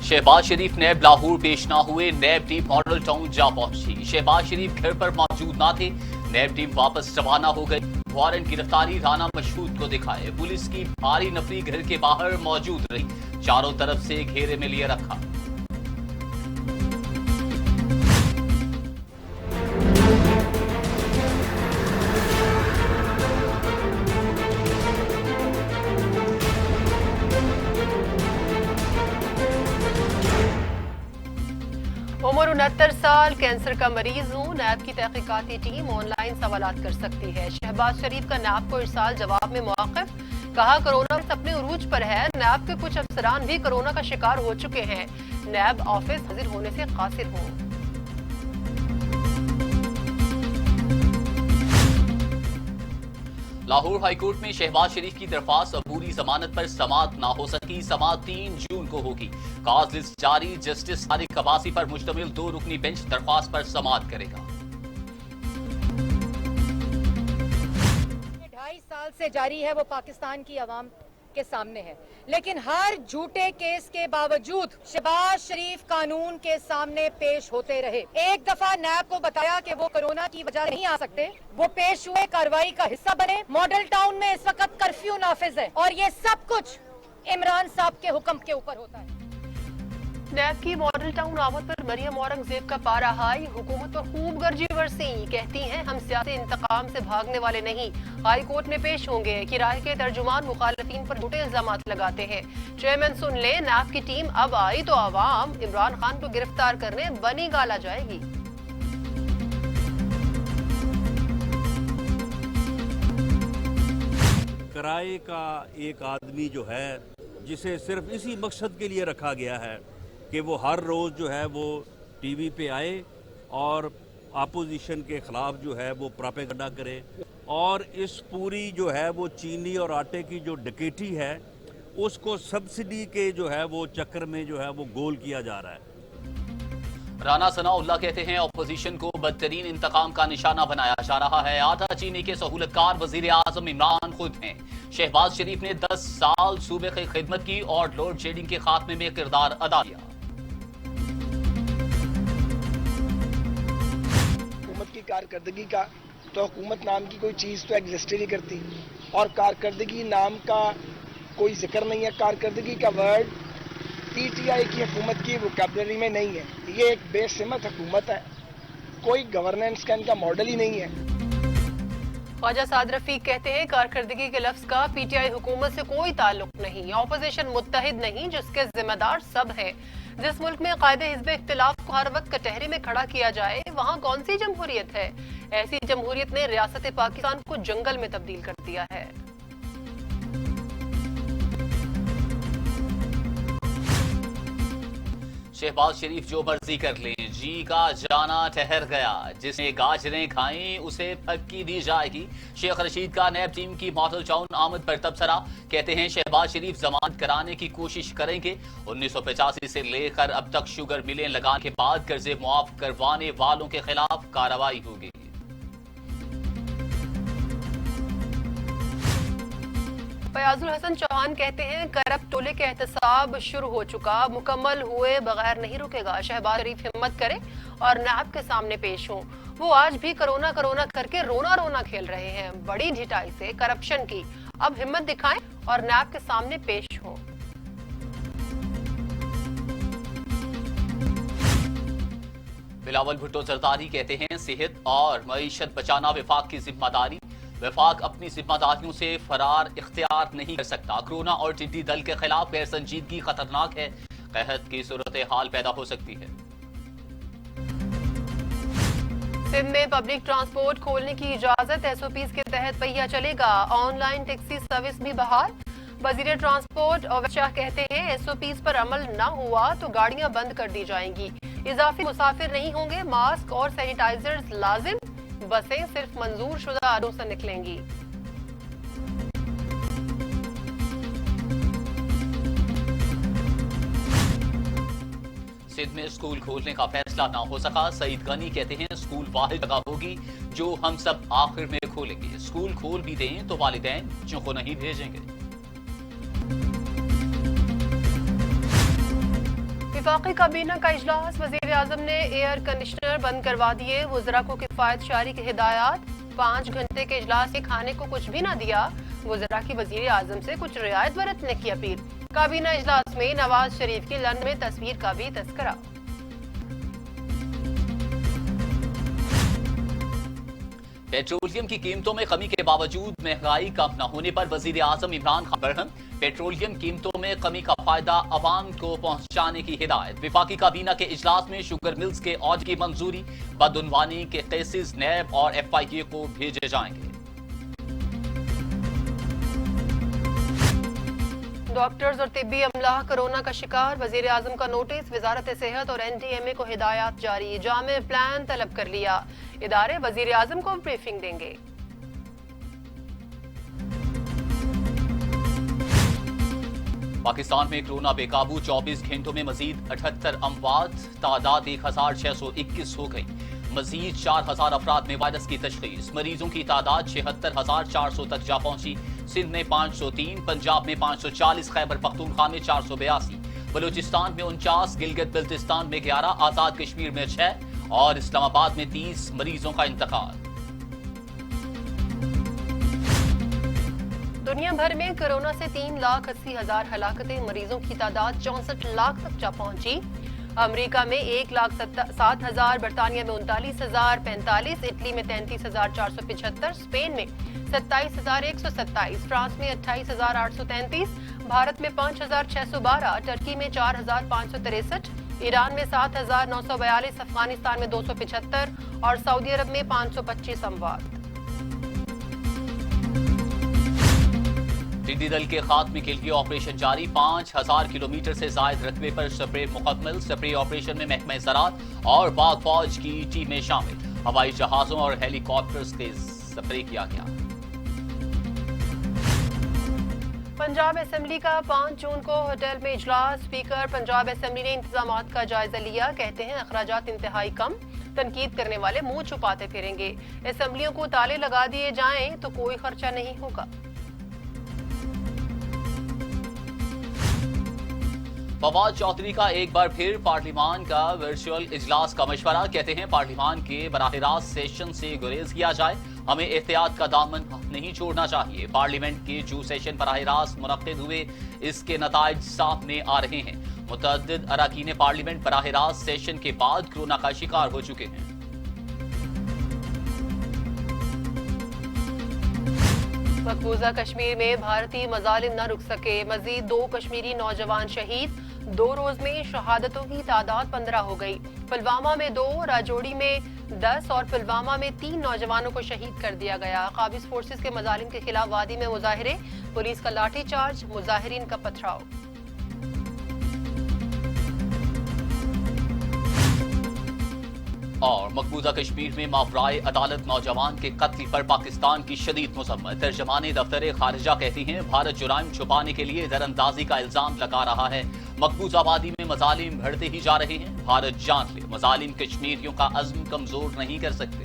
शहबाज शरीफ नैब लाहौर पेश ना हुए, नैब टीम मॉडल टाउन जा पहुंची। शहबाज शरीफ घर पर मौजूद ना थे, नैब टीम वापस रवाना हो गई। वारंट गिरफ्तारी राना मशहूद को दिखाए, पुलिस की भारी नफरी घर के बाहर मौजूद रही, चारों तरफ से घेरे में लिए रखा। उम्र 69 साल, कैंसर का मरीज हूँ। नैब की तहकीकाती टीम ऑनलाइन सवालात कर सकती है। शहबाज शरीफ का नैब को इरसाल जवाब में मौक़िफ़, कहा कोरोना अपने उरूज पर है। नैब के कुछ अफसरान भी कोरोना का शिकार हो चुके हैं, नैब ऑफिस हाजिर होने से कासिर हूँ। लाहौर हाईकोर्ट में शहबाज शरीफ की दरख्वास्त अबूरी जमानत पर समाअत ना हो सकी, समाअत 3 जून को होगी। काज लिस्ट जारी, जस्टिस तारिक अब्बासी पर मुश्तमिल 2 रुकनी बेंच दरख्वास्त पर समाअत करेगा। 2.5 साल से जारी है, वो पाकिस्तान की आवाम के सामने है, लेकिन हर झूठे केस के बावजूद शहबाज शरीफ कानून के सामने पेश होते रहे। एक दफा नैब को बताया कि वो कोरोना की वजह नहीं आ सकते, वो पेश हुए, कार्रवाई का हिस्सा बने। मॉडल टाउन में इस वक्त कर्फ्यू नाफिज है और ये सब कुछ इमरान साहब के हुक्म के ऊपर होता है। नैब की मॉडल टाउन आमद पर मरियम औरंगजेब का पारा हाई, हुकूमत पर खूब गर्जी बरसी। कहती हैं हम सियासी इंतकाम से भागने वाले नहीं, हाई कोर्ट में पेश होंगे। किराए के तर्जुमान मुखालिफिन पर झूठे इल्जाम लगाते हैं। चेयरमैन सुन ले, नैब की टीम अब आई तो आवाम इमरान खान को गिरफ्तार करने बनी गाला जाएगी। किराए का एक आदमी जो है, जिसे सिर्फ इसी मकसद के लिए रखा गया है कि वो हर रोज़ जो है वो टीवी पे आए और अपोजिशन के ख़िलाफ़ जो है वो प्रोपेगेंडा करे, और इस पूरी जो है वो चीनी और आटे की जो डकैती है उसको सब्सिडी के जो है वो चक्कर में जो है वो गोल किया जा रहा है। राना सनाउल्लाह कहते हैं अपोजिशन को बदतरीन इंतकाम का निशाना बनाया जा रहा है। आधा चीनी के सहूलतकार वजीर आजम इमरान खुद हैं। शहबाज शरीफ ने 10 साल सूबे की खिदमत की और लोड शेडिंग के खात्मे में किरदार अदा किया। हुकूमत की कारकर्दगी का तो हुकूमत नाम की कोई चीज़ तो एग्जिस्ट ही नहीं करती, और कारकर्दगी नाम का कोई जिक्र नहीं है। कारकर्दगी का वर्ड पीटीआई की हुकूमत की वोकैबुलरी में नहीं है। ये एक बेसिमत हुकूमत है, कोई गवर्नेंस का इनका मॉडल ही नहीं है। ख्वाजा साद रफीक कहते हैं कारकर्दगी के लफ्ज का पीटीआई हुकूमत से कोई ताल्लुक नहीं। ऑपोजिशन मुत्तहिद नहीं, जिसके जिम्मेदार सब हैं। जिस मुल्क में कायदे हिज़्ब इख्तिलाफ को हर वक्त कटहरे में खड़ा किया जाए, वहाँ कौन सी जमहूरियत है? ऐसी जमहूरियत ने रियासत पाकिस्तान को जंगल में तब्दील कर दिया है। शहबाज शरीफ जो मर्जी कर लें, जी का जाना ठहर गया। जिसने गाजरें खाई उसे फक्की दी जाएगी। शेख रशीद का नैब टीम की मॉडल टाउन आमद पर तबसरा, कहते हैं शहबाज शरीफ जमानत कराने की कोशिश करेंगे। 1985 से लेकर अब तक शुगर मिलें लगाने के बाद कर्जे मुआफ करवाने वालों के खिलाफ कार्रवाई होगी। फयाजुल हसन चौहान कहते हैं करप्ट टोले के एहतसाब शुरू हो चुका, मुकम्मल हुए बगैर नहीं रुकेगा। शहबाज शरीफ हिम्मत करे और नैब के सामने पेश हों। वो आज भी कोरोना कोरोना करके रोना रोना खेल रहे हैं, बड़ी ढिठाई से करप्शन की। अब हिम्मत दिखाएं और नैब के सामने पेश हों। बिलावल भुट्टो जरदारी कहते हैं सेहत और मईशत बचाना विफाक की जिम्मेदारी। वफाक अपनी जिम्मेदारियों से फरार इख्तियार नहीं कर सकता। कोरोना और टिड्डी दल के खिलाफ गैर संजीदगी खतरनाक है, कहत की सूरत हाल पैदा हो सकती है। सिंध में पब्लिक ट्रांसपोर्ट खोलने की इजाजत, एसओपीज के तहत पहिया चलेगा। ऑनलाइन टैक्सी सर्विस भी बहाल। वजीर ट्रांसपोर्ट और शाह कहते हैं एसओपीज पर अमल न हुआ तो गाड़ियां बंद कर दी जाएंगी। इजाफी मुसाफिर नहीं होंगे, मास्क और सैनिटाइजर्स लाजिम। बसें सिर्फ मंजूर शुदा अड्डों से निकलेंगी। सिंध में स्कूल खोलने का फैसला ना हो सका। सईद गनी कहते हैं स्कूल वाहिद जगह होगी जो हम सब आखिर में खोलेंगे। स्कूल खोल भी दें तो वालिदैन बच्चों को नहीं भेजेंगे। वफाकी काबीना का इजलास, वजीर आजम ने एयर कंडीशनर बंद करवा दिए, वज़रा को किफायत शारी की हिदायत। 5 घंटे के इजलास में खाने को कुछ भी ना दिया, वज़रा की वजीर आजम से कुछ रियायत बरतने की अपील। काबीना इजलास में नवाज शरीफ की लंदन में तस्वीर का भी तस्करा। पेट्रोलियम की कीमतों में कमी के बावजूद महंगाई कम न होने पर वजीर आजम इमरान खान बरहम। पेट्रोलियम कीमतों में कमी का फायदा अवाम को पहुंचाने की हिदायत। विफाकी काबीना के इजलास में शुगर मिल्स के औज की मंजूरी, बदउनवानी के केसेस नैब और FIA को भेजे जाएंगे। डॉक्टर्स और तिब्बी अमला कोरोना का शिकार, वजीर आजम का नोटिस, वजारत सेहत और NDMA को हिदायत जारी, जामे प्लान तलब कर लिया। इदारे वजीर आजम को ब्रीफिंग देंगे। पाकिस्तान में कोरोना बेकाबू, 24 घंटों में मजीद 78 अमवात, तादाद 1621 हो गई। मजीद 4000 अफराद में वायरस की तशखीस, मरीजों की तादाद 76400 तक जा पहुंची। सिंध में 503, पंजाब में 540, खैबर पख्तूनख्वा में 482, बलूचिस्तान में 49, गिलगित बिल्तिस्तान में 11, आजाद कश्मीर में 6 और इस्लामाबाद में 30 मरीजों का इंतकाल। दुनिया भर में कोरोना से 3,80,000 हलाकतें, मरीजों की तादाद 64 लाख तक जा पहुंची। अमेरिका में 1,07,000, बरतानिया में 39,045, इटली में 33,475, स्पेन में 27,127, फ्रांस में 28,833, भारत में 5,612, टर्की में 4,563, ईरान में 7,942, अफगानिस्तान में 275 और सऊदी अरब में 525 अमवात। टिड्डी दल के खात्मे के लिए ऑपरेशन जारी, 5000 किलोमीटर से जायद रकबे पर स्प्रे मुकम्मल। स्प्रे ऑपरेशन में महकमे ज़राअत और पाक फौज की टीमें शामिल, हवाई जहाजों और हेलीकॉप्टर्स से स्प्रे किया गया। पंजाब असेंबली का 5 जून को होटल में इजलास, स्पीकर पंजाब असेंबली ने इंतजामात का जायजा लिया, कहते हैं अखराजात इंतहाई कम, तनकीद करने वाले मुंह छुपाते फिरेंगे। असेंबलियों को ताले लगा दिए जाएं तो कोई खर्चा नहीं होगा। फवाद चौधरी का एक बार फिर पार्लिमान का वर्चुअल इजलास का मशवरा, कहते हैं पार्लिमान के बराह रास्त सेशन से गुरेज किया जाए, हमें एहतियात का दामन नहीं छोड़ना चाहिए। पार्लियामेंट के जो सेशन बराह रास्त मुनक्किद हुए, इसके नताइज सामने आ रहे हैं। मुतअद्दिद अरकान पार्लियामेंट बराह रास्त सेशन के बाद कोरोना का शिकार हो चुके हैं। मकबूजा कश्मीर में भारतीय मजालिम न रुक सके, मजीद 2 कश्मीरी नौजवान शहीद, 2 रोज में शहादतों की तादाद 15 हो गई। पुलवामा में 2, राजौरी में 10 और पुलवामा में 3 नौजवानों को शहीद कर दिया गया। काबिज फोर्सेस के मजालिम के खिलाफ वादी में मुजाहिरे, पुलिस का लाठीचार्ज, मुजाहिरीन का पथराव। और मकबूजा कश्मीर में मावराए अदालत नौजवान के कत्ल पर पाकिस्तान की शदीद मुजम्मत। तर्जमाने दफ्तर खारिजा कहती हैं भारत जुराइम छुपाने के लिए दरअंदाजी का इल्जाम लगा रहा है। मकबूजा वादी में मजालिम बढ़ते ही जा रहे हैं, भारत जान ले, मजालिम कश्मीरियों का अज़्म कमजोर नहीं कर सकते।